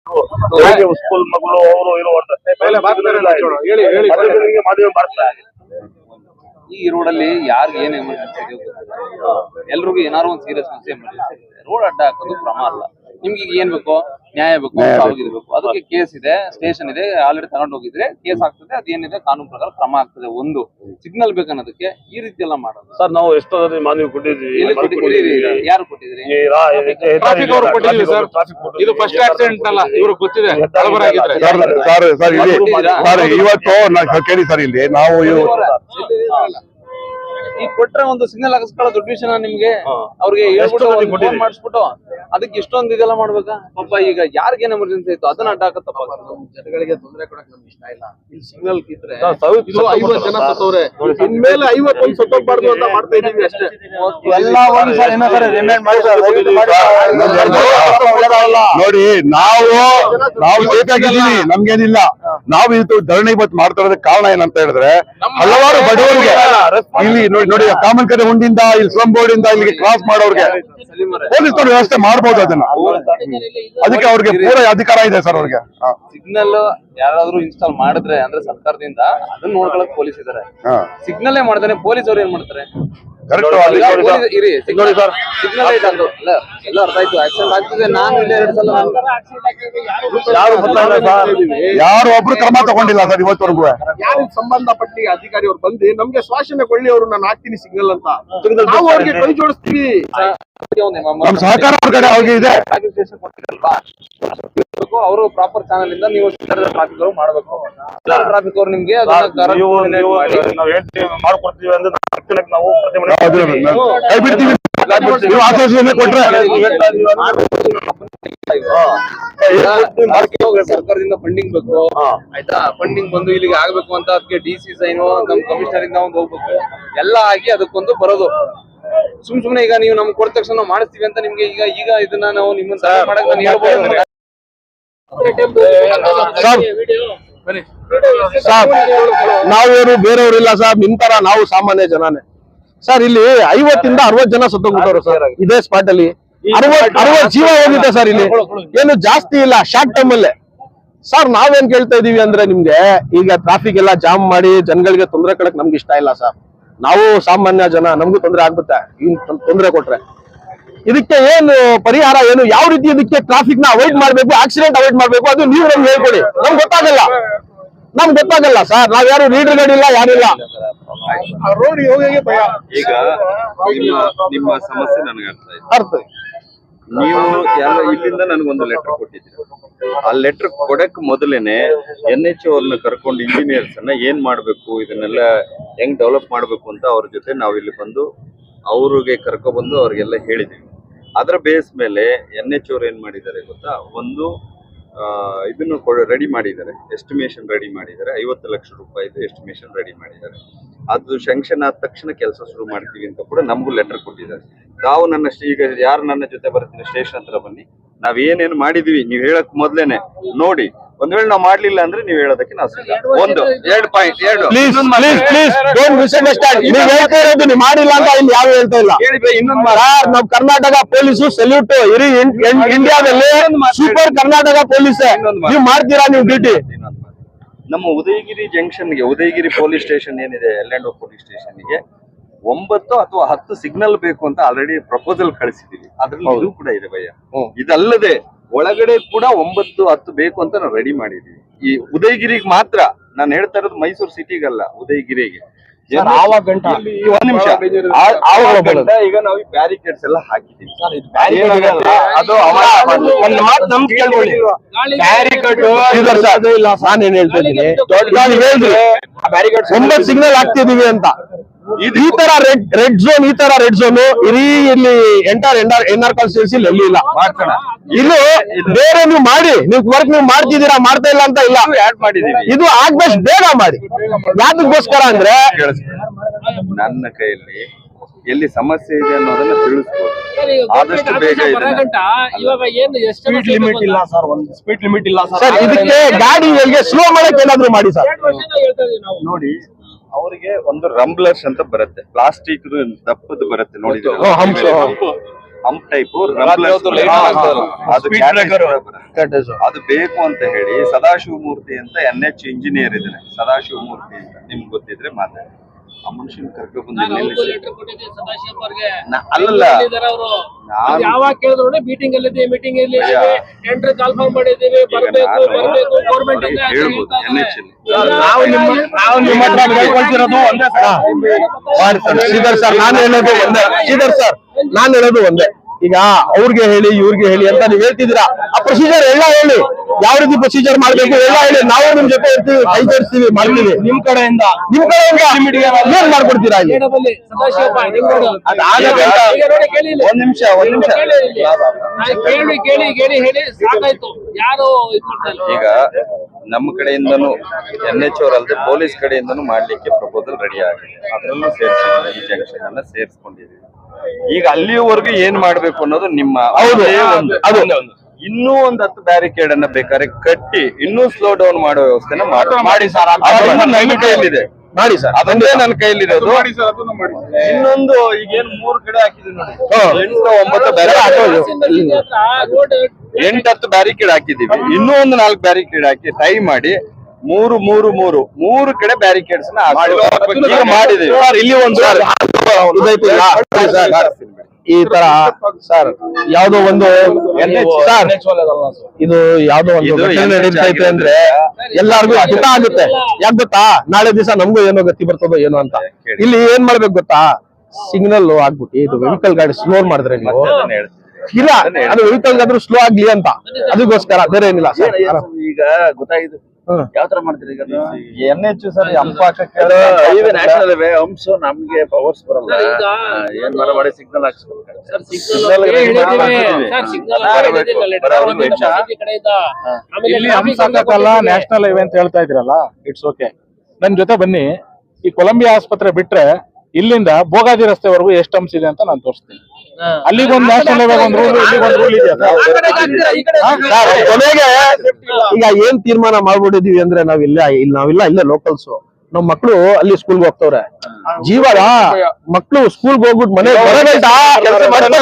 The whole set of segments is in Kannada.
ಸ್ಕೂಲ್ ಮಗಳು ಅವರು ಮದುವೆ ಮಾಡ್ತಾರೆ. ಈ ರೋಡಲ್ಲಿ ಯಾರಿಗೆ ಏನ್ ಎಮರ್ಜೆನ್ಸಿ ಇದೆ ಎಲ್ರಿಗೂ ಏನಾರು ಒಂದು ಸೀರಿಯಸ್ ಎಮರ್ಜೆನ್ಸಿ ಇದೆ. ರೋಡ್ ಅಡ್ಡ ಹಾಕೋದು ಕ್ರಮ ಅಲ್ಲ. ನಿಮ್ಗೆ ಈಗ ಏನ್ ಬೇಕೋ ನ್ಯಾಯ ಬೇಕು, ಆಗಿರ್ಬೇಕು. ಅದಕ್ಕೆ ಕೇಸ್ ಇದೆ, ಸ್ಟೇಷನ್ ಇದೆ, ಆಲ್ರೆಡಿ ತಗೊಂಡು ಹೋಗಿದ್ರೆ ಕೇಸ್ ಆಗ್ತದೆ. ಅದೇನಿದೆ ಕಾನೂನು ಪ್ರಕಾರ ಕ್ರಮ ಆಗ್ತದೆ. ಒಂದು ಸಿಗ್ನಲ್ ಬೇಕನ್ನೋದಕ್ಕೆ ಈ ರೀತಿ ಎಲ್ಲ ಮಾಡೋದು. ಸರ್ ನಾವು ಎಷ್ಟೋ ಮನವಿ ಕೊಟ್ಟಿದ್ವಿ. ಯಾರು ಕೊಟ್ಟಿದ್ರಿ? ಇದು ಫಸ್ಟ್ ಆಕ್ಸಿಡೆಂಟ್ ಅಲ್ಲ, ಇವ್ರು ಗೊತ್ತಿದೆ. ಇವತ್ತು ಕೇಳಿ ಸರ್, ಇಲ್ಲಿ ನಾವು ಈಗ ಕೊಟ್ರೆ ಒಂದು ಸಿಗ್ನಲ್ ಹಾಕಿಸ್ಕೊಳ್ಳೋ ದೊಡ್ಡ ವಿಷಯ ನಿಮ್ಗೆ. ಅವ್ರಿಗೆ ಹೇಳ್ಬಿಟ್ಟು ಮಾಡಿಸ್ಬಿಟ್ಟು ಅದಕ್ಕೆ ಇಷ್ಟೊಂದು ಇದೆಲ್ಲ ಮಾಡ್ಬೇಕಾ? ಪಾಪ ಈಗ ಯಾರಿಗೇನ್ ಎಮರ್ಜೆನ್ಸಿ ಆಯ್ತು ಅದನ್ನ ಅಡ್ಡ ಹಾಕತ್ತಪ್ಪ. ಜನಗಳಿಗೆ ತೊಂದರೆ ಕೊಡಕ್ ನಮ್ಗೆ ಇಷ್ಟ ಇಲ್ಲ. ಇಲ್ಲಿ ಸಿಗ್ನಲ್ ಇದ್ರೆ 50 ಜನ ಸತ್ತವ್ರೆ, ಇನ್ಮೇಲೆ 51 ಸತ್ತೋಗ್ಬಾರ್ದು ಅಂತ ಮಾಡ್ತಾ ಇದೀವಿ ಅಷ್ಟೇ. ನೋಡಿ, ನಾವು ಬೇಕಾಗಿದ್ದೀವಿ, ನಮ್ಗೇನಿಲ್ಲ. ನಾವು ಇದು ಧರಣಿ ಇವತ್ತು ಮಾಡ್ತಾ ಇರೋದಕ್ಕೆ ಕಾರಣ ಏನಂತ ಹೇಳಿದ್ರೆ, ಹಲವಾರು ಬಡವರಿಗೆ ಇಲ್ಲಿ ನೋಡಿ ಕಾಮನ್ ಕಡೆ ಹುಂಡಿಂದ ಇಲ್ಲಿ ಸ್ಲಮ್ ಬೋರ್ಡ್ ಇಂದ ಇಲ್ಲಿಗೆ ಕ್ರಾಸ್ ಮಾಡೋರ್ಗೆ ಪೊಲೀಸರು ವ್ಯವಸ್ಥೆ ಮಾಡಬಹುದು. ಅದಕ್ಕೆ ಅವ್ರಿಗೆ ಪೂರ ಅಧಿಕಾರ ಇದೆ ಸರ್. ಅವ್ರಿಗೆ ಸಿಗ್ನಲ್ ಯಾರಾದ್ರೂ ಇನ್ಸ್ಟಾಲ್ ಮಾಡಿದ್ರೆ ಅಂದ್ರೆ ಸರ್ಕಾರದಿಂದ ಅದನ್ನ ನೋಡ್ಕೊಳಕ್ ಪೊಲೀಸ್ ಇದಾರೆ. ಸಿಗ್ನಲ್ ಮಾಡ್ತಾನೆ ಪೊಲೀಸ್ ಅವ್ರು ಏನ್ ಮಾಡ್ತಾರೆ? ಸಿಗ್ನಲ್ ಲೈಟ್ ಅದು ಎಲ್ಲ ಅರ್ಥ ಆಯ್ತು. ಆಕ್ಸಿಡೆಂಟ್ ಆಗ್ತದೆ. ನಾನು ಇಲ್ಲಿ 2 ಸಲ ಯಾರು ಒಬ್ರು ಕ್ರಮ ತಗೊಂಡಿಲ್ಲ ಸರ್ ಇವತ್ತವರೆಗೂ. ಯಾರಿಗೆ ಸಂಬಂಧಪಟ್ಟ ಅಧಿಕಾರಿ ಅವ್ರು ಬಂದು ನಮ್ಗೆ ಶ್ವಾಸನೆ ಕೊಳ್ಳಿ, ಅವ್ರು ನಾನು ಹಾಕ್ತೀನಿ ಸಿಗ್ನಲ್ ಅಂತ ನಾವು ಅವ್ರಿಗೆ ಕೈ ಜೋಡಿಸ್ತೀವಿ. ನಮ್ ಸಹಕಾರ ಅವ್ರ ಕಡೆ ಅವ್ರಿಗೆ ಇದೆ. ಅವರು ಪ್ರಾಪರ್ ಚಾನಲ್ ಇಂದ ನೀವು ಟ್ರಾಫಿಕ್ ಅವ್ರು ಮಾಡ್ಬೇಕು. ಟ್ರಾಫಿಕ್ ಅವ್ರು ನಿಮ್ಗೆ ಮಾಡ್ಕೊಡ್ತೀವಿ ಅಂದ್ರೆ ನಾವು ಕೈ ಬಿಡ್ತೀವಿ. ನೀವು ಆಶ್ವಾಸನೆ ಕೊಟ್ರೆ ಸರ್ಕಾರದಿಂದ ಫಂಡಿಂಗ್ ಬೇಕು, ಆಯ್ತಾ? ಫಂಡಿಂಗ್ ಬಂದು ಇಲ್ಲಿಗೆ ಆಗ್ಬೇಕು ಅಂತ ಅದಕ್ಕೆ DC ಸೈನು ನಮ್ ಕಮಿಷನರ್ ಇಂದ ಒಂದು ಹೋಗ್ಬೇಕು. ಎಲ್ಲ ಆಗಿ ಅದಕ್ಕೊಂದು ಬರೋದು. ಸುಮ್ನೆ ಈಗ ನೀವು ನಮ್ಗೆ ಕೊಟ್ಟ ತಕ್ಷಣ ನಾವು ಮಾಡಿಸ್ತೀವಿ ಅಂತ ನಿಮ್ಗೆ ಈಗ ಇದನ್ನ ನಾವು ನಿಮ್ಮನ್ನ ಸಹಾಯ ಮಾಡಕ್ ನಾನು ಹೇಳ್ಬೋದು. ನಾವೇನು ಬೇರೆಯವ್ರಿಲ್ಲ ಸರ್, ನಿಂತರ ನಾವು ಸಾಮಾನ್ಯ ಜನನೇ ಸರ್. ಇಲ್ಲಿ 50 ಇಂದ 60 ಜನ ಸತ್ತೋಗ್ಬಿಟ್ಟವ್ರು ಸರ್ ಇದೇ ಸ್ಪಾಟ್ ಅಲ್ಲಿ. 60 ಜೀವ ಹೋಗಿದೆ ಸರ್. ಇಲ್ಲಿ ಏನು ಜಾಸ್ತಿ ಇಲ್ಲ, ಶಾರ್ಟ್ ಟೈಮ್ ಅಲ್ಲೇ ಸರ್. ನಾವೇನ್ ಕೇಳ್ತಾ ಇದೀವಿ ಅಂದ್ರೆ, ನಿಮ್ಗೆ ಈಗ ಟ್ರಾಫಿಕ್ ಎಲ್ಲ ಜಾಮ್ ಮಾಡಿ ಜನಗಳಿಗೆ ತೊಂದರೆ ಕೊಡಕ್ ನಮ್ಗೆ ಇಷ್ಟ ಇಲ್ಲ ಸರ್. ನಾವು ಸಾಮಾನ್ಯ ಜನ, ನಮ್ಗೂ ತೊಂದರೆ ಆಗ್ಬಿಡುತ್ತೆ ತೊಂದರೆ ಕೊಟ್ರೆ. ಇದಕ್ಕೆ ಏನು ಪರಿಹಾರ, ಏನು ಯಾವ ರೀತಿ ಇದಕ್ಕೆ ಟ್ರಾಫಿಕ್ ನ ಅವಾಯ್ಡ್ ಮಾಡ್ಬೇಕು, ಆಕ್ಸಿಡೆಂಟ್ ಅವಾಯ್ಡ್ ಮಾಡ್ಬೇಕು, ಅದು ನೀವು ನಮ್ಗೆ ಹೇಳ್ಕೊಡಿ. ನಮ್ಗೆ ಗೊತ್ತಾಗಲ್ಲ ಸರ್. ನಾವ್ ಯಾರು ಲೀಡರ್ಗಳಿಲ್ಲ, ಯಾರಿಲ್ಲ. ರೋಡ್ ಹೋಗಿ ಭಯ. ಈಗ ನಿಮ್ಮ ಸಮಸ್ಯೆ ನನಗೆ ಅರ್ಥ ಆಯ್ತು. ನೀವು ಎಲ್ಲ ಇಲ್ಲಿಂದ ನನಗೊಂದು ಲೆಟರ್ ಕೊಟ್ಟಿದ್ದೀರಿ. ಆ ಲೆಟರ್ ಕೊಡಕ್ ಮೊದಲೇನೆ NHO ಅವ್ರನ್ನ ಕರ್ಕೊಂಡು ಇಂಜಿನಿಯರ್ಸ್ ಅನ್ನ ಏನ್ ಮಾಡ್ಬೇಕು, ಇದನ್ನೆಲ್ಲ ಹೆಂಗ್ ಡೆವಲಪ್ ಮಾಡ್ಬೇಕು ಅಂತ ಅವ್ರ ಜೊತೆ ನಾವು ಇಲ್ಲಿ ಬಂದು ಅವ್ರಿಗೆ ಕರ್ಕೊಬಂದು ಅವ್ರಿಗೆಲ್ಲ ಹೇಳಿದೀವಿ. ಅದರ ಬೇಸ್ ಮೇಲೆ NHO ಅವ್ರು ಏನ್ ಮಾಡಿದ್ದಾರೆ ಗೊತ್ತಾ, ಒಂದು ಇದನ್ನು ರೆಡಿ ಮಾಡಿದ್ದಾರೆ, ಎಸ್ಟಿಮೇಷನ್ ರೆಡಿ ಮಾಡಿದ್ದಾರೆ. 50 ಲಕ್ಷ ರೂಪಾಯಿದು ಎಸ್ಟಿಮೇಷನ್ ರೆಡಿ ಮಾಡಿದ್ದಾರೆ. ಅದು ಶಾಂಕ್ಷನ್ ಆದ ತಕ್ಷಣ ಕೆಲಸ ಶುರು ಮಾಡ್ತೀವಿ ಅಂತ ಕೂಡ ನಮಗೂ ಲೆಟರ್ ಕೊಟ್ಟಿದ್ದಾರೆ. ನಾವು ಈಗ ಯಾರು ನನ್ನ ಜೊತೆ ಬರ್ತೀನಿ ಸ್ಟೇಷನ್ ಹತ್ರ ಬನ್ನಿ, ನಾವ್ ಏನೇನು ಮಾಡಿದೀವಿ ನೀವು ಹೇಳಕ್ ಮೊದ್ಲೇನೆ ನೋಡಿ. ಒಂದ್ ವೇಳೆ ನಾವು ಮಾಡ್ಲಿಲ್ಲ ಅಂದ್ರೆ ನೀವು ಹೇಳೋದಕ್ಕೆ ನಾವು ಸಿದ್ಧ. 2 ಪಾಯಿಂಟ್ ಮಾಡಿಲ್ಲ ಅಂತ ಇಲ್ಲಿ ಯಾವ ಹೇಳ್ತಾ ಇಲ್ಲ. ನಾವು ಕರ್ನಾಟಕ ಪೊಲೀಸು ಸಲ್ಯೂಟ್. ಇಡೀ ಇಂಡಿಯಾದಲ್ಲಿ ಸೂಪರ್ ಕರ್ನಾಟಕ ಪೊಲೀಸ್. ನೀವು ಮಾಡ್ತೀರಾ ನೀವು ಡ್ಯೂಟಿ? ನಮ್ಮ ಉದಯಗಿರಿ ಜಂಕ್ಷನ್ಗೆ, ಉದಯಗಿರಿ ಪೊಲೀಸ್ ಸ್ಟೇಷನ್ ಏನಿದೆ, L&O ಪೊಲೀಸ್ ಸ್ಟೇಷನ್ಗೆ 9 ಅಥವಾ 10 ಸಿಗ್ನಲ್ ಬೇಕು ಅಂತ ಆಲ್ರೆಡಿ ಪ್ರಪೋಸಲ್ ಕಳಿಸಿದೀವಿ. ಅದ್ರಲ್ಲಿ ಇದು ಕೂಡ ಇದೆ ಭಯ್ಯ. ಇದಲ್ಲದೆ ಒಳಗಡೆ ಕೂಡ 9, 10 ಬೇಕು ಅಂತ ನಾವು ರೆಡಿ ಮಾಡಿದೀವಿ. ಈ ಉದಯಗಿರಿಗೆ ಮಾತ್ರ ನಾನು ಹೇಳ್ತಾ ಇರೋದು, ಮೈಸೂರು ಸಿಟಿಗಲ್ಲ, ಉದಯಗಿರಿಗೆ. ಒಂದ್ ನಿಮಿಷ, ಈಗ ನಾವು ಈ ಬ್ಯಾರಿಕೇಡ್ಸ್ ಎಲ್ಲ ಹಾಕಿದೀವಿ. ಅದು ನಾನೇನ್ ಹೇಳ್ತಾ ಇದ್ದೀನಿ, 9 ಸಿಗ್ನಲ್ ಹಾಕ್ತಿದೀವಿ ಅಂತ. ಈ ತರ ರೆಡ್ ಝೋನ್ ಇಡೀ ಇಲ್ಲಿ NR ಕಾನ್ಸ್ಟಿಟ್ಯೂನ್ಸಿ ಎಲ್ಲಿ ಇಲ್ಲ. ಇದು ಬೇರೆ ನೀವು ಮಾಡಿ, ನೀವು ವರ್ಕ್ ನೀವು ಮಾಡ್ತಿದ್ದೀರಾ, ಮಾಡ್ತಾ ಇಲ್ಲ ಅಂತ ಇಲ್ಲ. ಇದು ಆಗ್ಬೇಕು, ಬೇಗ ಮಾಡಿ. ಯಾವ್ದಕ್ಕೋಸ್ಕರ ಅಂದ್ರೆ, ನನ್ನ ಕೈಯಲ್ಲಿ ಎಲ್ಲಿ ಸಮಸ್ಯೆ ಇದೆ ಅನ್ನೋದನ್ನ ತಿಳಿಸ್ಬೋದು. ಆದಷ್ಟು ಬೇಗ ಸ್ಪೀಡ್ ಲಿಮಿಟ್ ಇಲ್ಲ ಸರ್, ಒಂದು ಸ್ಪೀಡ್ ಲಿಮಿಟ್ ಇಲ್ಲ ಸರ್. ಇದಕ್ಕೆ ಗಾಡಿಗಳಿಗೆ ಸ್ಲೋ ಮಾಡಕ್ಕೆ ಏನಾದ್ರು ಮಾಡಿ ಸರ್. ನೋಡಿ, ಅವರಿಗೆ ಒಂದು ರಂಬ್ಲರ್ಸ್ ಅಂತ ಬರುತ್ತೆ, ಪ್ಲಾಸ್ಟಿಕ್ ದಪ್ಪದ್ದು ಬರುತ್ತೆ, ನೋಡಿದ್ರೆ ಹಂಪ್ ಟೈಪ್ ಅದು Speed breaker. ಅದು ಬೇಕು ಅಂತ ಹೇಳಿ ಸದಾಶಿವಮೂರ್ತಿ ಅಂತ NH ಇಂಜಿನಿಯರ್ ಇದ್ದಾನೆ, ಸದಾಶಿವಮೂರ್ತಿ ಅಂತ ನಿಮ್ಗೆ ಗೊತ್ತಿದ್ರೆ ಮಾತಾಡಿ. ಆ ಮನುಷ್ಯನ ಕರ್ಕೊಂಡು ಬಂದು ಅಲ್ಲಲ್ಲ ನಾನು ಯಾವಾಗ ಕೇಳಿದ್ರು ಮೀಟಿಂಗ್ ಅಲ್ಲಿ ಮೀಟಿಂಗ್ ಅಲ್ಲಿ ಟೆಂಡರ್ ಕಾಲ್ಫಾರ್ಮ್ ಮಾಡಿದ್ದೀವಿ, ಬರ್ಬೇಕು ಗೌರ್ಮೆಂಟ್ ಇಂದ ಅಂತ ಹೇಳ್ಬೋದು ಹೇಳ್ತಾ NH ಇದ್ದಾರೆ. ನಾವು ನಿಮ್ಮ ಹತ್ರ ಕೇಳ್ಕೊಳ್ತಿರೋದು ಒಂದೇ ಶ್ರೀಧರ್ ಸರ್, ನಾನು ಹೇಳೋದು ಒಂದೇ. ಶ್ರೀಧರ್ ಸರ್, ನಾನು ಹೇಳೋದು ಒಂದೇ. ಈಗ ಅವ್ರಿಗೆ ಹೇಳಿ ಇವ್ರಿಗೆ ಹೇಳಿ ಅಂತ ನೀವ್ ಹೇಳ್ತಿದ್ದೀರಾ. ಆ ಪ್ರೊಸೀಜರ್ ಎಲ್ಲ ಹೇಳಿ, ಯಾವ ರೀತಿ ಪ್ರೊಸೀಜರ್ ಮಾಡ್ಬೇಕು ಎಲ್ಲ ಹೇಳಿ. ನಾವು ನಿಮ್ ಜೊತೆ ಇರ್ತೀವಿ, ಕೈ ಜೋಡಿಸ್ತೀವಿ, ಮಾಡ್ತೀವಿ. ನಿಮ್ ಕಡೆಯಿಂದ ಏನ್ ಮಾಡ್ಕೊಡ್ತೀರಾ ಇಲ್ಲಿ? ಮೇಡಮಲ್ಲಿ ಸದಾಶಿವಪ್ಪ ನಿಂಗೋಡು. ಈಗ ನೋಡಿ ಕೇಳಿ ಇಲ್ಲಿ. ಒಂದ್ ನಿಮಿಷ ಕೇಳಿ ಇಲ್ಲಿ. ನಾನು ಕೇಳಿ ಹೇಳಿ ಸಾಕಾಯ್ತು, ಯಾರು ಇದು ಮಾಡ್ತಾ ಇಲ್ಲ. ಈಗ ನಮ್ಮ ಕಡೆಯಿಂದನೂ NH ಅವರಲ್ಲದೆ ಪೊಲೀಸ್ ಕಡೆಯಿಂದನೂ ಮಾಡ್ಲಿಕ್ಕೆ ಪ್ರಪೋಸಲ್ ರೆಡಿ ಆಗಿದೆ, ಅದರಲ್ಲೂ ಸೇರಿಸಿದ್ದೀವಿ, ಈ ಜಂಕ್ಷನ್ ಅನ್ನ ಸೇರಿಸ್ಕೊಂಡಿದ್ದೀವಿ. ಈಗ ಅಲ್ಲಿಯವರೆಗೂ ಏನ್ ಮಾಡ್ಬೇಕು ಅನ್ನೋದು ನಿಮ್ಮ ಅದು ಇನ್ನೂ ಒಂದ್ 10 ಬ್ಯಾರಿಕೇಡ್ ಅನ್ನ ಬೇಕಾದ್ರೆ ಕಟ್ಟಿ ಇನ್ನೂ ಸ್ಲೋ ಡೌನ್ ಮಾಡೋ ವ್ಯವಸ್ಥೆನ ಮಾಡಿ ಸರ್, ನನ್ನ ಕೈಯಲ್ಲಿದೆ, ಮಾಡಿ ಸರ್, ಅದೊಂದೇ ನನ್ನ ಕೈಯಲ್ಲಿರೋದು. ಇನ್ನೊಂದು ಈಗೇನ್ 3 ಕಡೆ ಹಾಕಿದೀವಿ ನೋಡಿ, 8-9 ರೋಡ್ 8-10 ಬ್ಯಾರಿಕೇಡ್ ಹಾಕಿದೀವಿ. ಇನ್ನೂ ಒಂದು 4 ಬ್ಯಾರಿಕೇಡ್ ಹಾಕಿ ಟೈ ಮಾಡಿ 3 ಕಡೆ ಬ್ಯಾರಿಕೇಡ್ಸ್ ಈಗ ಮಾಡಿದೀವಿ. ಇಲ್ಲಿ ಒಂದು ಈ ತರ ಸರ್ ಯಾವ್ದೋ ಒಂದು ಸರ್, ಇದು ಯಾವ್ದೋ ಒಂದು ಘಟನೆ ನಡೀತಾ ಇದೆ ಅಂದ್ರೆ ಎಲ್ಲಾರ್ಗು ಹಿತ ಆಗುತ್ತೆ. ಯಾಕೆ ಗೊತ್ತಾ, ನಾಳೆ ದಿವಸ ನಮಗೂ ಏನೋ ಗತಿ ಬರ್ತದೋ ಏನೋ ಅಂತ. ಇಲ್ಲಿ ಏನ್ ಮಾಡ್ಬೇಕು ಗೊತ್ತಾ, ಸಿಗ್ನಲ್ ಆಗ್ಬಿಟ್ಟು ಇದು ವೆಹಿಕಲ್ ಗಾಡಿ ಸ್ಲೋ ಮಾಡಿದ್ರೆ ನೀವು ಇಲ್ಲ, ಅದು ವೆಹಿಕಲ್ ಆದ್ರೂ ಸ್ಲೋ ಆಗ್ಲಿ ಅಂತ, ಅದಕ್ಕೋಸ್ಕರ ಬೇರೆ ಏನಿಲ್ಲ ಸರ್. ಈಗ ಗೊತ್ತಾಗಿದೆ ಯಾವ ತರ ಮಾಡ್ತೀರಿ ಈಗ NH sir hump highway national highway humps ನಮ್ಗೆ ಪವರ್ಸ್ ಬರಲ್ಲ, ಏನ್ ಮಾಡಿ ಸಿಗ್ನಲ್ ಹಾಕ್ಸ್ಬೇಕು. ಇಲ್ಲಿ ಹಂಪ್ಸ್ ಹಾಕಲ್ಲ, ನ್ಯಾಷನಲ್ ಹೈವೇ ಅಂತ ಹೇಳ್ತಾ ಇದ್ರಲ್ಲ, ಇಟ್ಸ್ ಓಕೆ. ನನ್ ಜೊತೆ ಬನ್ನಿ, ಈ ಕೊಲಂಬಿಯಾ ಆಸ್ಪತ್ರೆ ಬಿಟ್ರೆ ಇಲ್ಲಿಂದ ಭೋಗಾದಿ ರಸ್ತೆವರೆಗೂ ಎಷ್ಟು ಹಂಪ್ಸ್ ಇದೆ ಅಂತ ನಾನು ತೋರಿಸ್ತೀನಿ. ಅಲ್ಲಿಗೊಂದು ನ್ಯಾಷನಲ್ ಹೈವೇ ಒಂದು ರೂಲ್, ಇಲ್ಲಿಗೊಂದು ರೂಲ್ ಇದೆಯಾ ಕೊನೆಗೆ ಈಗ ಏನ್ ತೀರ್ಮಾನ ಮಾಡ್ಬಿಟ್ಟಿದೀವಿ ಅಂದ್ರೆ ನಾವಿಲ್ಲ ಇಲ್ಲೇ ಲೋಕಲ್ಸ್, ನಮ್ ಮಕ್ಳು ಅಲ್ಲಿ ಸ್ಕೂಲ್ಗೆ ಹೋಗ್ತವ್ರೆ. ಜೀವನ ಮಕ್ಳು ಸ್ಕೂಲ್ಗೆ ಹೋಗ್ಬಿಟ್ಟು ಮನೆ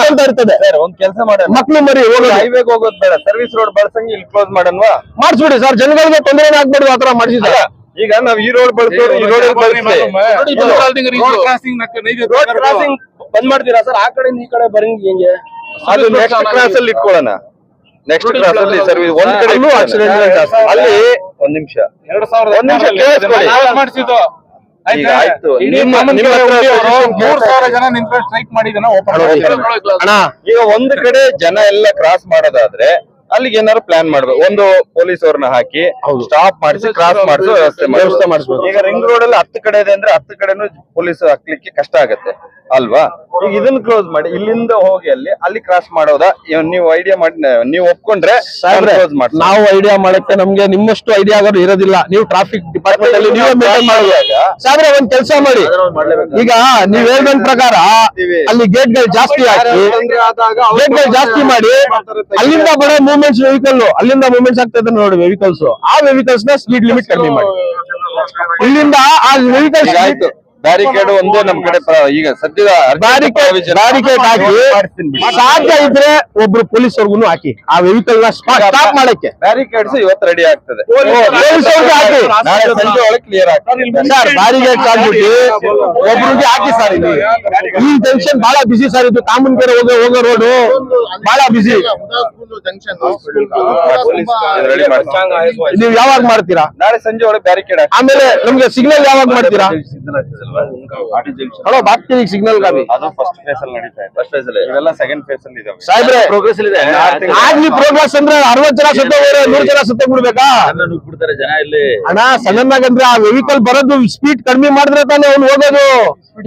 ಅಂತ ಇರ್ತದೆ. ಒಂದ್ ಕೆಲಸ ಮಾಡೋಣ, ಮಕ್ಳು ಮರಿ ಹೋಗೋದು ಹೈವೇಗೆ ಹೋಗೋದ್ ಬೇಡ, ಸರ್ವಿಸ್ ರೋಡ್ ಬಳಸಂಗೆ ಇಲ್ಲಿ ಕ್ಲೋಸ್ ಮಾಡನ್ವಾ? ಮಾಡಿಸ್ಬಿಡಿ ಸರ್, ಜನಗಳಿಗೆ ತೊಂದರೆ ಆಗ್ಬೇಡಿ ಆತರ ಮಾಡಿಸಿದ್ರೆ. ಈಗ ನಾವ್ ಈ ರೋಡ್ ಬಳಸೋರು ಈ ರೋಡ್ ಕ್ರಾಸಿಂಗ್ ಬಂದ್ ಮಾಡ್ತೀರಾ ಸರ್? ಆ ಕಡೆ ಈ ಕಡೆ ಬರಂಗ್ ಹೆಂಗೆ? ಅದು ನೆಕ್ಸ್ಟ್ ಕ್ರಾಸ್ ಅಲ್ಲಿ ಇಟ್ಕೊಳ್ಳೋಣ, ನೆಕ್ಸ್ಟ್ ಕ್ರಾಸ್ ಅಲ್ಲಿ ಸರ್ವಿಸ್ ಒಂದ್ ಕಡೆ ಅಲ್ಲಿ ಒಂದ್ ನಿಮಿಷ ಮಾಡಿಸಿದ್ದು ಈಗ ಆಯ್ತು. ನಿಮ್ಮ 3,000 ಜನ ನಿಂತ್ಕೊಂಡು ಸ್ಟ್ರೈಕ್ ಮಾಡಿದನ ಓಪನ್ ಅಣ್ಣ ಈಗ ಒಂದ್ ಕಡೆ ಜನ ಎಲ್ಲ ಕ್ರಾಸ್ ಮಾಡೋದಾದ್ರೆ ಅಲ್ಲಿಗೆ ಏನಾದ್ರು ಪ್ಲಾನ್ ಮಾಡ್ಬೇಕು, ಒಂದು ಪೊಲೀಸ್ ಅವ್ರನ್ನ ಹಾಕಿ ಸ್ಟಾಪ್ ಮಾಡಿಸಿ ಕ್ರಾಸ್ ಮಾಡಿಸೋ ವ್ಯವಸ್ಥೆ ಮಾಡಿಸ್ಬೇಕು. ಈಗ ರಿಂಗ್ ರೋಡ್ ಅಲ್ಲಿ 10 ಕಡೆ ಇದೆ ಅಂದ್ರೆ 10 ಕಡೆನೂ ಪೊಲೀಸ್ ಹಾಕ್ಲಿಕ್ಕೆ ಕಷ್ಟ ಆಗತ್ತೆ ಅಲ್ವಾ? ಈಗ ಇದನ್ನ ಕ್ಲೋಸ್ ಮಾಡಿ ಇಲ್ಲಿಂದ ಹೋಗಿ ಅಲ್ಲಿ ಕ್ರಾಸ್ ಮಾಡೋದಾ? ನೀವು ಐಡಿಯಾ ಮಾಡಿ ನೀವು ಒಪ್ಕೊಂಡ್ರೆ ಕ್ಲೋಸ್ ಮಾಡಿ. ನಾವು ಐಡಿಯಾ ಮಾಡಕ್ಕೆ ನಮ್ಗೆ ನಿಮ್ಮಷ್ಟು ಐಡಿಯಾ ಆಗೋದು ಇರೋದಿಲ್ಲ. ನೀವು ಟ್ರಾಫಿಕ್ ಡಿಪಾರ್ಟ್ಮೆಂಟ್ ಅಲ್ಲಿ ನೀವೇ ಮೇಂಟೈನ್ ಮಾಡುವಾಗ ಸಾದ್ರೆ ಒಂದ್ ಕೆಲಸ ಮಾಡಿ, ಈಗ ನೀವ್ ಹೇಳಿದ ಪ್ರಕಾರ ಅಲ್ಲಿ ಗೇಟ್ ಗಳು ಜಾಸ್ತಿ ಹಾಕಿ, ಗೇಟ್ ಗಳು ಜಾಸ್ತಿ ಮಾಡಿ, ಅಲ್ಲಿಂದ ಬರೋ ಮೂವ್ಮೆಂಟ್ಸ್ ವೆಹಿಕಲ್ ಅಲ್ಲಿಂದ ಮೂವ್ಮೆಂಟ್ಸ್ ಆಗ್ತಾ ಇದೆ ನೋಡಿ ವೆಹಿಕಲ್ಸ್, ಆ ವೆಹಿಕಲ್ಸ್ ನ ಸ್ಪೀಡ್ ಲಿಮಿಟ್ ಕಡಿಮೆ ಮಾಡಿ. ಇಲ್ಲಿಂದ ಆ ವೆಹಿಕಲ್ಸ್ ಆಯ್ತು, ಬ್ಯಾರಿಕೇಡ್ ಒಂದೇ ನಮ್ ಕಡೆ ಈಗ ಸದ್ಯದ ಬ್ಯಾರಿಕೇಡ್ ಹಾಕಿ, ಸಾಧ್ಯ ಇದ್ರೆ ಒಬ್ರು ಪೊಲೀಸ್ ಅವ್ರಿಗೂ ಹಾಕಿ ಆ ವೆಹಿಕಲ್ ನ ಸ್ಟಾಪ್ ಮಾಡಕ್ಕೆ. ಬ್ಯಾರಿಕೇಡ್ಸ್ ಇವತ್ತು ರೆಡಿ ಆಗ್ತದೆ, ಹಾಕಿ ನಾಳೆ ಸಂಜೆ ಒಳಗೆ ಕ್ಲಿಯರ್ ಆಗ್ತದೆ ಸರ್. ಬ್ಯಾರಿಕೇಡ್ ಹಾಕ್ಬಿಟ್ಟು ಒಬ್ರಿಗೆ ಹಾಕಿ ಸರ್. ಇಲ್ಲಿ ಈ ಜಂಕ್ಷನ್ ಬಹಳ ಬಿಸಿ ಸರ್, ಇದು ಕಾಮನ್ಕೆರೆ ಹೋಗೋ ರೋಡ್ ಬಹಳ ಬಿಸಿ. ರೆಡಿ ಮಾಡಿ ನೀವು ಯಾವಾಗ ಮಾಡ್ತೀರಾ? ನಾಳೆ ಸಂಜೆ ಒಳಗೆ ಬ್ಯಾರಿಕೇಡ್ ಆಮೇಲೆ ನಮ್ಗೆ ಸಿಗ್ನಲ್ ಯಾವಾಗ ಮಾಡ್ತೀರಾ? ಹಲೋ ಬಾಕ್ತೀವಿ ಸಿಗ್ನಲ್ ಗಾಡಿ. ಅದು ಫಸ್ಟ್ ಫೇಸ್ ಅಲ್ಲಿ ನಡೀತಾ ಇದೆ, ಫಸ್ಟ್ ಫೇಸ್ ಅಲ್ಲಿ ಇವೆಲ್ಲ ಸೆಕೆಂಡ್ ಫೇಸ್ ಅಲ್ಲಿ ಇದಾವೆ. ಸಾಹೇಬ್ರೆ ಪ್ರೋಗ್ರೆಸ್ ಇದೆ. ಆಗ್ಲಿ ಪ್ರೋಗ್ರೆಸ್ ಅಂದ್ರೆ 60 ಜನ ಸತ್ತೋಗ್ರೆ 100 ಜನ ಸತ್ತೋಗ್ಬಿಡ್ಬೇಕಾ ಬಿಡ್ತಾರೆ ಜನ ಇಲ್ಲಿ. ಅಣ್ಣ ಸಡನ್ ಆಗಂದ್ರೆ ಆ ವೆಹಿಕಲ್ ಬರೋದು ಸ್ಪೀಡ್ ಕಡಿಮೆ ಮಾಡಿದ್ರೆ ತಾನೇ ಅವ್ನು ಹೋಗೋದು,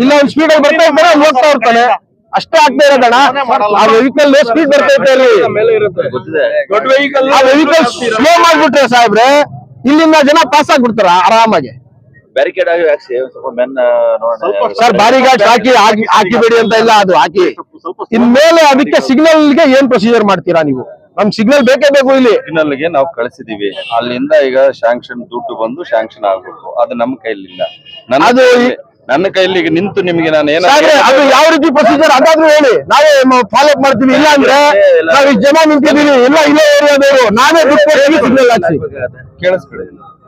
ಇಲ್ಲ ಅವ್ನು ಸ್ಪೀಡ್ ಅಲ್ಲಿ ಬರ್ತಾ ಇರ್ತಾನೆ, ಅವ್ನು ಹೋಗ್ತಾ ಇರ್ತಾನೆ, ಅಷ್ಟೇ ಆಗ್ತಾ ಇರೋದಣ್ಣ. ಆ ವೆಹಿಕಲ್ ಸ್ಪೀಡ್ ಬರ್ತಾ ಇರ್ತಾರೆ, ದೊಡ್ಡ ವೆಹಿಕಲ್ ಆ ವೆಹಿಕಲ್ ಸ್ಲೋ ಮಾಡ್ಬಿಟ್ರೆ ಸಾಹೇಬ್ರೆ ಇಲ್ಲಿಂದ ಜನ ಪಾಸ್ ಆಗ್ಬಿಡ್ತಾರ ಆರಾಮಾಗಿ. ಬ್ಯಾರಿಕೇಡ್ ಆಗಿ ಹಾಕ್ಸಿ ಸ್ವಲ್ಪ ಮೆನ್ ನೋಡೋಣ ಸರ್. ಬ್ಯಾರಿಕೇಡ್ ಹಾಕಿಬೇಡಿ ಅಂತ ಇಲ್ಲ, ಅದು ಹಾಕಿ. ಇನ್ಮೇಲೆ ಅದಕ್ಕೆ ಸಿಗ್ನಲ್ ಗೆ ಏನ್ ಪ್ರೊಸೀಜರ್ ಮಾಡ್ತೀರಾ ನೀವು? ನಮ್ ಸಿಗ್ನಲ್ ಬೇಕೇ ಬೇಕು ಇಲ್ಲಿ. ಸಿಗ್ನಲ್ ಗೆ ನಾವು ಕಳಿಸಿದೀವಿ, ಅಲ್ಲಿಂದ ಈಗ ಶಾಂಕ್ಷನ್ ದುಡ್ಡು ಬಂದು ಶಾಂಕ್ಷನ್ ಆಗ್ಬೇಕು, ಅದು ನಮ್ ಕೈಲಿಲ್ಲ. ಅದು ನನ್ನ ಕೈಲಿ ಈಗ ನಿಂತು ನಿಮ್ಗೆ ನಾನು ಸಾಹೇಬ್ರೆ, ಅದು ಯಾವ ರೀತಿ ಪ್ರೊಸೀಜರ್ ಅದಾದ್ರೂ ಹೇಳಿ, ನಾವೇ ಫಾಲೋ ಅಪ್ ಮಾಡ್ತೀವಿ. ಇಲ್ಲ ಅಂದ್ರೆ ನಾವ್ ಇಷ್ಟು ಜನ ನಿಂತಿದೀವಿ, ಇಲ್ಲ ಇಲ್ಲೇ ಏರಿಯಾದವರು, ನಾವೇ ದುಡ್ಡು ಸಿಗ್ನಲ್ ಹಾಕ್ಸಿ. ಕೇಳಿಸ್ಕೊಳ್ಳಿ,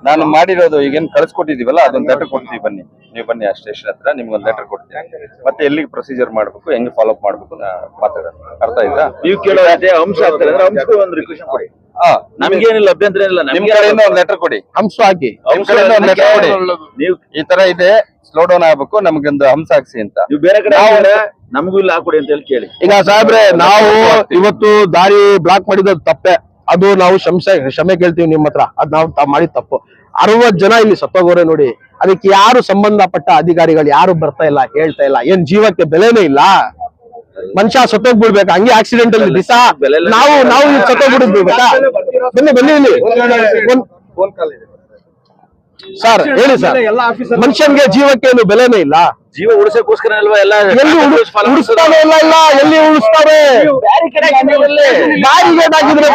ನಾನು ಮಾಡಿರೋದು ಈಗೇನ್ ಕಳ್ಸಿಕೊಟ್ಟಿದೀವಲ್ಲ ಅದೊಂದು ಲೆಟರ್ ಕೊಡ್ತೀವಿ, ಬನ್ನಿ ನೀವು ಬನ್ನಿ ಆ ಸ್ಟೇಷನ್ ಹತ್ರ, ನಿಮ್ಗೆ ಒಂದು ಲೆಟರ್ ಕೊಡ್ತೀನಿ. ಮತ್ತೆ ಎಲ್ಲಿಗೆ ಪ್ರೊಸೀಜರ್ ಮಾಡ್ಬೇಕು, ಹೆಂಗೆ ಫಾಲೋ ಅಪ್ ಮಾಡ್ಬೇಕು ಮಾತಾಡೋಣ. ಅರ್ಥ ಆಯ್ತಾ? ನೀವು ಕೇಳೋ ಅಂಶ ಆಗ್ತಾರೆ ಅಂದ್ರೆ ಅಂಶಕ್ಕೂ ಒಂದು ರಿಕ್ವೆಷನ್ ಕೊಡಿ. ನಮ್ಗೇನಿಲ್ಲ, ಅಭ್ಯಂತರ ಏನಿಲ್ಲ. ನಿಮ್ ಕಡೆಯಿಂದ ಒಂದು ಲೆಟರ್ ಕೊಡಿ, ಹಂಸ ಹಾಕಿ. ನಿಮ್ ಕಡೆಯಿಂದ ಒಂದು ಲೆಟರ್ ಕೊಡಿ, ನೀವು ಈ ತರ ಇದೆ, ಸ್ಲೋ ಡೌನ್ ಆಗ್ಬೇಕು, ನಮಗೊಂದು ಹಂಸ ಹಾಕ್ಸಿ ಅಂತ. ನೀವು ಬೇರೆ ಕಡೆ ನಮಗೂ ಇಲ್ಲ ಹಾಕೊಡಿ ಅಂತ ಹೇಳಿ ಕೇಳಿ. ಈಗ ಸಾಹೇಬ್ರೆ, ನಾವು ಇವತ್ತು ದಾರಿ ಬ್ಲಾಕ್ ಮಾಡಿದ ತಪ್ಪೆ, ಅದು ನಾವು ಕ್ಷಮೆ ಕೇಳ್ತೀವಿ ನಿಮ್ಮ ಹತ್ರ. ಅದ್ ನಾವು ಮಾಡಿದ ತಪ್ಪು. 60 ಜನ ಇಲ್ಲಿ ಸತ್ತೋಗೋರೆ ನೋಡಿ. ಅದಕ್ಕೆ ಯಾರು ಸಂಬಂಧಪಟ್ಟ ಅಧಿಕಾರಿಗಳು ಯಾರು ಬರ್ತಾ ಇಲ್ಲ, ಹೇಳ್ತಾ ಇಲ್ಲ. ಏನ್ ಜೀವಕ್ಕೆ ಬೆಲೆನೇ ಇಲ್ಲ? ಮನುಷ್ಯ ಸತ್ತೋಗ್ಬಿಡ್ಬೇಕಾ ಹಂಗೆ ಆಕ್ಸಿಡೆಂಟ್ ಅಲ್ಲಿ ದಿವಸ? ನಾವು ಸತ್ತೋಗ್ಬಿಡ್ಬೇಕಾ? ಬನ್ನಿ ಬನ್ನಿ ಇಲ್ಲಿ ಸರ್, ಹೇಳಿ ಸರ್. ಮನುಷ್ಯನ್ಗೆ ಜೀವಕ್ಕೆ ಏನು ಬೆಲೆನೇ ಇಲ್ಲ? ಜೀವ ಉಳಿಸೋಕೋಸ್ಕರ ಅಲ್ವಾ ಎಲ್ಲ ಎಲ್ಲಿ ಉಳಿಸ್ತಾನೆ ಇಲ್ಲ, ಎಲ್ಲಿ ಉಳಿಸ್ತಾರೆ? ಬ್ಯಾರಿಗೇಡ್ ಆಗಿದ್ರೆ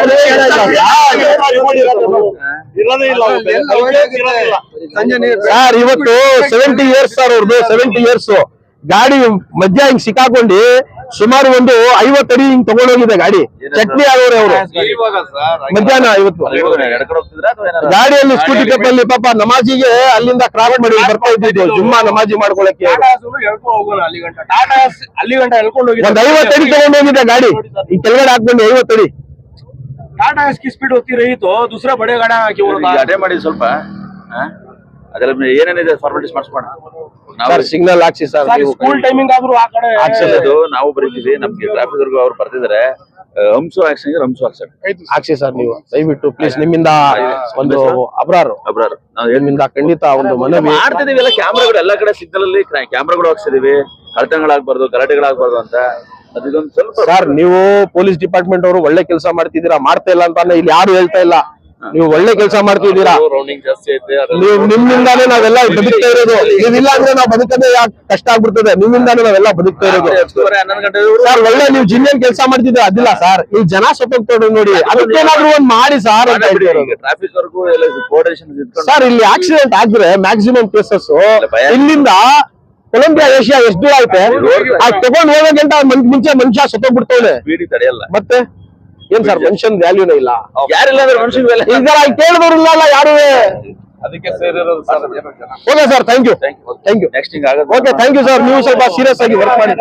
ಸರ್, ಇವತ್ತು 70 ಇಯರ್ಸ್ ಸರ್ ಅವ್ರದ್ದು, 70 ಇಯರ್ಸ್. ಗಾಡಿ ಮಧ್ಯ ಹಿಂಗ್ ಸಿಕ್ಕಾಕೊಂಡು ಸುಮಾರು ಒಂದು 50 ಅಡಿ ಹಿಂಗ್ ತಗೊಂಡೋಗಿದೆ ಗಾಡಿ. ಚಟ್ನಿ ಆಗೋರೆ ಅವರು ಮಧ್ಯಾಹ್ನ. ಇವತ್ತು ಗಾಡಿಯಲ್ಲಿ ಸ್ಕೂಟಿ ಕಪ್ಪಲ್ಲಿ ಪಾಪ ನಮಾಜಿಗೆ ಅಲ್ಲಿಂದ ಕ್ರಾಸ್ ಮಾಡಿ ಬರ್ತಾ ಇದ್ದಿದ್ದು, ಜುಮ್ಮಾ ನಮಾಜಿ ಮಾಡ್ಕೊಳಕ್ಕೆ. ಒಂದ್ 50 ಅಡಿ ತಗೊಂಡೋಗಿದೆ ಗಾಡಿ, ಈ ಕೆಳಗಡೆ ಹಾಕೊಂಡು 50 ಅಡಿ. टाटा की स्पीड होती रही तो दूसरा बड़े गाड़ा ಅಟೆ ಮಾಡಿ ಸ್ವಲ್ಪ ಅದೆಲ್ಲ ಏನೇನಿದೆ ಫಾರ್ಮಾಲಿಟೀಸ್ ಮಾಡಿಸ್ಬೋಣ. ಸರ್ ಸಿಗ್ನಲ್ ಹಾಕ್ಸಿ ಸರ್. ಸ್ಕೂಲ್ ಟೈಮಿಂಗ್ ಆದ್ರೂ ಆ ಕಡೆ ಹಾಕ್ಸೋದು ನಾವು ಬರೀತೀವಿ. ನಮ್ಗೆ ಟ್ರಾಫಿಕ್ ಅವ್ರಿಗೂ ಅವ್ರು ಬರ್ತಿದ್ದಾರೆ. ಹಂಸು ಆಕ್ಷನ್ ಹಂಸು ಹಾಕ್ಸಿ ಸರ್ ನೀವು ದಯವಿಟ್ಟು ಪ್ಲೀಸ್. ನಿಮ್ಮಿಂದ ಒಂದು ಅಬ್ರಾರು ನಿಮ್ಮಿಂದ ಖಂಡಿತ ಒಂದು ಮನವಿ ಮಾಡ್ತಿದೀವಿ. ಎಲ್ಲ ಕ್ಯಾಮ್ರಾಗಳು ಎಲ್ಲ ಕಡೆ ಸಿಗ್ನಲ್ ಅಲ್ಲಿ ಕ್ಯಾಮ್ರಾಗಳು ಹಾಕ್ಸಿದೀವಿ. ಕಳ್ತನಗಳಾಗ್ಬಾರ್ದು, ಗಲಾಟೆಗಳಾಗ್ಬಾರ್ದು ಅಂತ. ಅದೊಂದು ಸ್ವಲ್ಪ ಸರ್, ನೀವು ಪೊಲೀಸ್ ಡಿಪಾರ್ಟ್ಮೆಂಟ್ ಅವರು ಒಳ್ಳೆ ಕೆಲಸ ಮಾಡ್ತಿದ್ದೀರಾ, ಮಾಡ್ತಾ ಇಲ್ಲ ಅಂತಾನೆ ಇಲ್ಲಿ ಯಾರು ಹೇಳ್ತಾ ಇಲ್ಲ. ನೀವು ಒಳ್ಳೆ ಕೆಲಸ ಮಾಡ್ತಿದ್ದೀರಾ. ನೀವು ನಿಮ್ಮಿಂದಾನೇ ನಾವೆಲ್ಲ ಬದುಕ್ತಾ ಇರೋದು. ನೀವಿಲ್ಲ ಅಂದ್ರೆ ನಾವು ಬದುಕದೇ ಕಷ್ಟ ಆಗ್ಬಿಡ್ತದೆ. ನಿಮ್ಮಿಂದಾನೇ ನಾವೆಲ್ಲ ಬದುಕ್ತಾ ಇರೋದು. 11 ಗಂಟೆ ಸರ್, ಒಳ್ಳೆ ನೀವು ಜಿನ್ನೇನ್ ಕೆಲಸ ಮಾಡ್ತಿದ್ದೀರಾ, ಅದಿಲ್ಲ ಸರ್. ಈ ಜನ ಸತ್ತೋಗ್ತಾರೆ ನೋಡಿ, ಅದಕ್ಕೇನಾದ್ರು ಒಂದ್ ಮಾಡಿ ಸರ್ ಅಂತ ಹೇಳ್ತಿರೋದು. ಟ್ರಾಫಿಕ್ ವರ್ಗೂ ಎಲ್ಲ ಕೋಆರ್ಡಿನೇಷನ್ ಸರ್, ಇಲ್ಲಿ ಆಕ್ಸಿಡೆಂಟ್ ಆದ್ರೆ ಮ್ಯಾಕ್ಸಿಮಮ್ ಕೇಸಸ್ ಇಲ್ಲಿಂದ ಕೊಲಂಬಿಯಾ ಏಷ್ಯಾ ಎಷ್ಟು ದೂರ ಐತೆ, ಅದ್ ತಗೊಂಡ್ ಹೋಗೋ ಗಂಟ ಮುಂಚೆ ಮನುಷ್ಯ ಸತ್ತೋಗ್ಬಿಡ್ತವ್ರೆ. ಸ್ಪೀಡ್ ತಡೆಯಲ್ಲ. ಮತ್ತೆ ಏನ್ ಸರ್, ಮನುಷ್ಯನ್ ವ್ಯಾಲ್ಯೂನೇ ಇಲ್ಲ. ಯಾರಿಲ್ಲ ಅಂದ್ರೆ ಮನುಷ್ಯನ ಬೆಲೆ ಈಗ ಕೇಳಿದವ್ರು ಇಲ್ಲ ಯಾರು. ಅದಕ್ಕೆ ಸೇರಿರೋದು sir. Okay sir, thank you. Next ಹಿಂಗ ಓಕೆ, ಥ್ಯಾಂಕ್ ಯು ಸರ್. ನೀವು ಸ್ವಲ್ಪ ಸೀರಿಯಸ್ ಆಗಿ ವರ್ಕ್ ಮಾಡಿ.